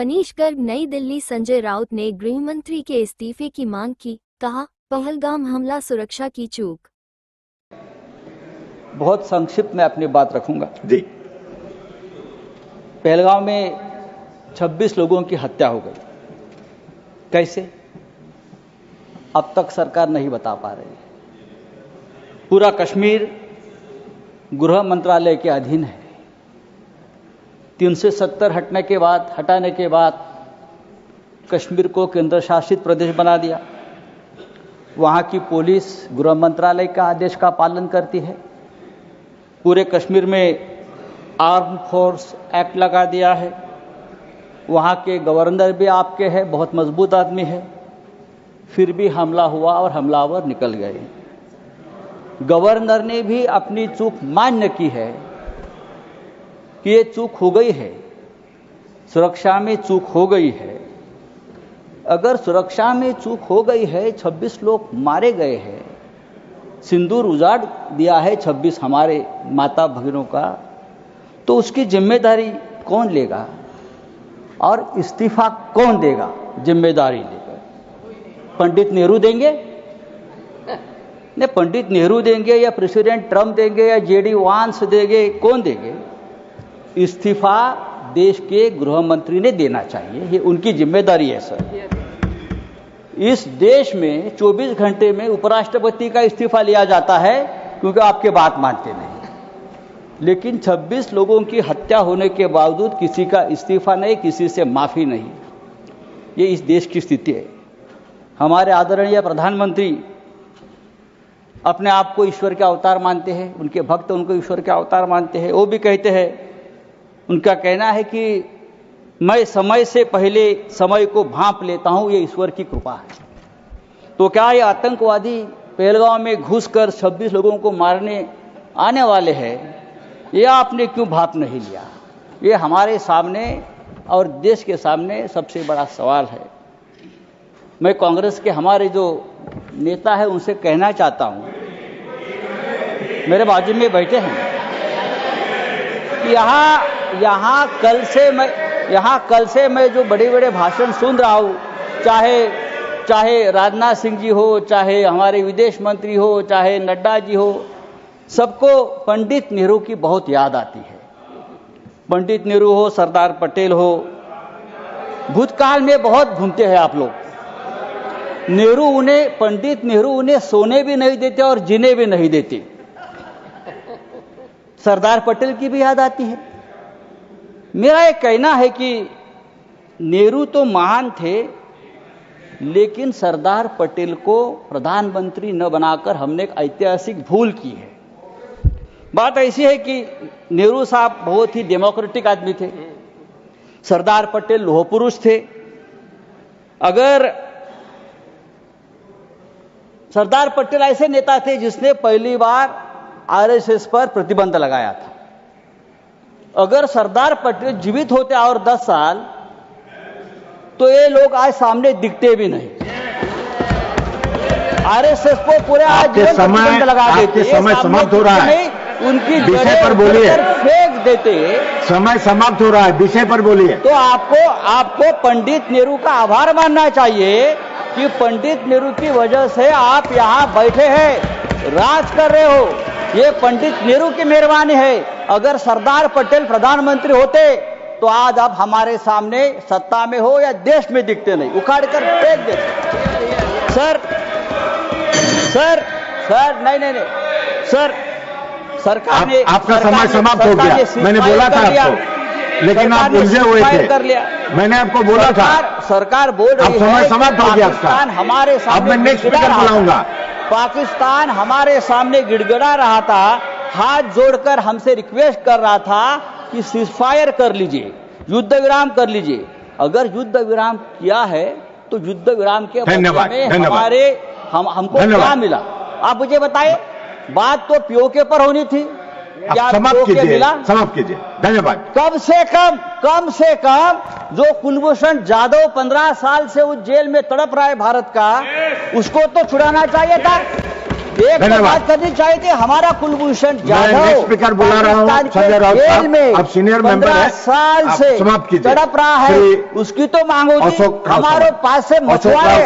मनीष गर्ग नई दिल्ली। संजय राउत ने गृह मंत्री के इस्तीफे की मांग की, कहा पहलगाम हमला सुरक्षा की चूक। बहुत संक्षिप्त में अपनी बात रखूंगा जी। पहलगाम में 26 लोगों की हत्या हो गई। कैसे? अब तक सरकार नहीं बता पा रही। पूरा कश्मीर गृह मंत्रालय के अधीन है। 370 हटाने के बाद कश्मीर को केंद्र शासित प्रदेश बना दिया। वहाँ की पुलिस गृह मंत्रालय का आदेश का पालन करती है। पूरे कश्मीर में आर्म फोर्स एक्ट लगा दिया है। वहाँ के गवर्नर भी आपके हैं, बहुत मजबूत आदमी है। फिर भी हमला हुआ और हमलावर निकल गए। गवर्नर ने भी अपनी चूक मान्य की है कि ये चूक हो गई है, सुरक्षा में चूक हो गई है। अगर सुरक्षा में चूक हो गई है, 26 लोग मारे गए हैं, सिंदूर उजाड़ दिया है 26 हमारे माता भगिनों का, तो उसकी जिम्मेदारी कौन लेगा और इस्तीफा कौन देगा? जिम्मेदारी लेकर पंडित नेहरू देंगे? नहीं, पंडित नेहरू देंगे या प्रेसिडेंट ट्रम्प देंगे या जेडी वांस देंगे? कौन देंगे? इस्तीफा देश के गृह मंत्री ने देना चाहिए, ये उनकी जिम्मेदारी है सर। इस देश में 24 घंटे में उपराष्ट्रपति का इस्तीफा लिया जाता है क्योंकि आपके बात मानते नहीं। लेकिन 26 लोगों की हत्या होने के बावजूद किसी का इस्तीफा नहीं, किसी से माफी नहीं। ये इस देश की स्थिति है। हमारे आदरणीय प्रधानमंत्री अपने आप को ईश्वर के अवतार मानते हैं, उनके भक्त उनको ईश्वर के अवतार मानते हैं। वो भी कहते हैं, उनका कहना है कि मैं समय से पहले समय को भांप लेता हूं, ये ईश्वर की कृपा है। तो क्या ये आतंकवादी पहलगाम में घुसकर 26 लोगों को मारने आने वाले हैं? ये आपने क्यों भाप नहीं लिया? ये हमारे सामने और देश के सामने सबसे बड़ा सवाल है। मैं कांग्रेस के हमारे जो नेता है उनसे कहना चाहता हूं, मेरे बाजू में बैठे हैं, यहाँ कल से मैं जो बड़े बड़े भाषण सुन रहा हूँ, चाहे राजनाथ सिंह जी हो, चाहे हमारे विदेश मंत्री हो, चाहे नड्डा जी हो, सबको पंडित नेहरू की बहुत याद आती है। पंडित नेहरू हो, सरदार पटेल हो, भूतकाल में बहुत घूमते हैं आप लोग। पंडित नेहरू उन्हें सोने भी नहीं देते और जीने भी नहीं देते। सरदार पटेल की भी याद आती है। मेरा एक कहना है कि नेहरू तो महान थे, लेकिन सरदार पटेल को प्रधानमंत्री न बनाकर हमने एक ऐतिहासिक भूल की है। बात ऐसी है कि नेहरू साहब बहुत ही डेमोक्रेटिक आदमी थे, सरदार पटेल लोह पुरुष थे। अगर सरदार पटेल ऐसे नेता थे जिसने पहली बार आरएसएस पर प्रतिबंध लगाया था। अगर सरदार पटेल जीवित होते और 10 साल, तो ये लोग आज सामने दिखते भी नहीं। आरएसएस को पूरे आजीवन प्रतिबंध लगा देते। समय समाप्त हो रहा है, उनकी विषय पर बोलिए। फेंक देते। समय समाप्त हो रहा है, विषय पर बोलिए। तो आपको पंडित नेहरू का आभार मानना चाहिए कि पंडित नेहरू की वजह से आप यहाँ बैठे हैं, राज कर रहे हो। ये पंडित नेहरू की मेहरबानी है। अगर सरदार पटेल प्रधानमंत्री होते तो आज आप हमारे सामने सत्ता में हो या देश में दिखते नहीं, उखाड़ कर फेंक देते। सर नहीं सर, सरकार ने आपका समय समाप्त हो गया। मैंने बोला था आपको, लेकिन आप उलझे हुए थे। मैंने आपको बोला था। सरकार बोल रही है, समय समाप्त हो गया आपका। हमारे सामने अब मैं नेक्स्ट स्पीकर बुलाऊंगा। पाकिस्तान हमारे सामने गिड़गिड़ा रहा था, हाथ जोड़कर हमसे रिक्वेस्ट कर रहा था कि सीजफायर कर लीजिए, युद्ध विराम कर लीजिए। अगर युद्ध विराम किया है तो युद्ध विराम के बदले में हमको क्या मिला? आप मुझे बताइए। बात तो पीओके पर होनी थी, क्या पीओके मिला? समाप्त कीजिए, धन्यवाद। कम से कम जो कुलभूषण जाधव 15 साल से उस जेल में तड़प रहा है भारत का, उसको तो छुड़ाना चाहिए था। एक बात करनी चाहिए थी, हमारा कुलभूषण जाधव स्पीकर बुला रहा हूँ संजय राउत साहब, अब सीनियर मेंबर है, 15 साल से समाप्त कीजिए। तड़प रहा है, उसकी तो मांग होती, हमारे पास से मछुआरे